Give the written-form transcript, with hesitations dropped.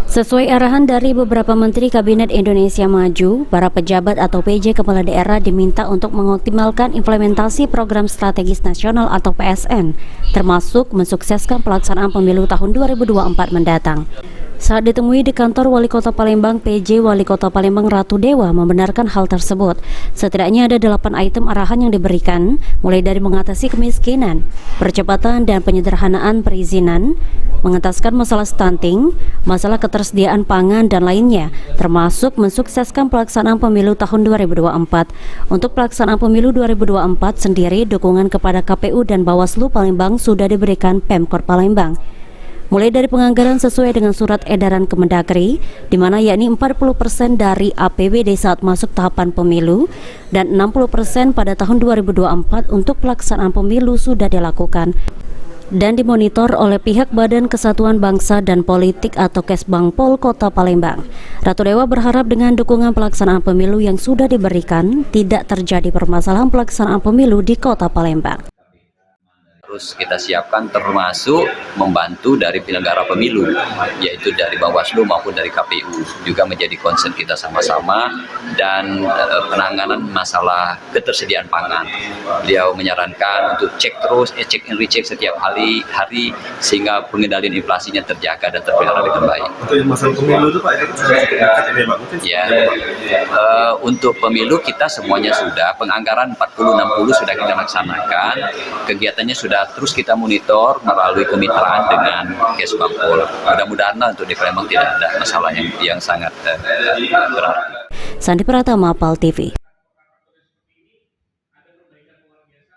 Sesuai arahan dari beberapa Menteri Kabinet Indonesia Maju, para pejabat atau PJ Kepala Daerah diminta untuk mengoptimalkan implementasi Program Strategis Nasional atau PSN, termasuk mensukseskan pelaksanaan pemilu tahun 2024 mendatang. Saat ditemui di kantor Wali Kota Palembang, PJ Wali Kota Palembang Ratu Dewa membenarkan hal tersebut. Setidaknya ada 8 item arahan yang diberikan, mulai dari mengatasi kemiskinan, percepatan dan penyederhanaan perizinan, mengentaskan masalah stunting, masalah ketersediaan pangan dan lainnya, termasuk mensukseskan pelaksanaan pemilu tahun 2024. Untuk pelaksanaan pemilu 2024 sendiri, dukungan kepada KPU dan Bawaslu Palembang sudah diberikan Pemkor Palembang. Mulai dari penganggaran sesuai dengan surat edaran Kemendagri, di mana yakni 40% dari APBD saat masuk tahapan pemilu dan 60% pada tahun 2024 untuk pelaksanaan pemilu sudah dilakukan dan dimonitor oleh pihak Badan Kesatuan Bangsa dan Politik atau Kesbangpol Kota Palembang. Ratu Dewa berharap dengan dukungan pelaksanaan pemilu yang sudah diberikan, tidak terjadi permasalahan pelaksanaan pemilu di Kota Palembang. Terus kita siapkan termasuk membantu dari penyelenggara pemilu, yaitu dari Bawaslu maupun dari KPU, juga menjadi concern kita sama-sama, dan penanganan masalah ketersediaan pangan. Beliau menyarankan untuk cek terus, cek and recheck setiap hari, sehingga pengendalian inflasinya terjaga dan terpelihara dengan baik. Untuk masalah pemilu itu Pak, itu sudah dekat ini Pak? Ya, untuk pemilu kita semuanya sudah, penganggaran 40-60 sudah kita laksanakan, kegiatannya sudah terus kita monitor melalui kemitraan dengan Kesbangpol. Mudah-mudahan untuk di Palembang tidak ada masalah yang sangat berarti. Sandi Pratama, PAL TV.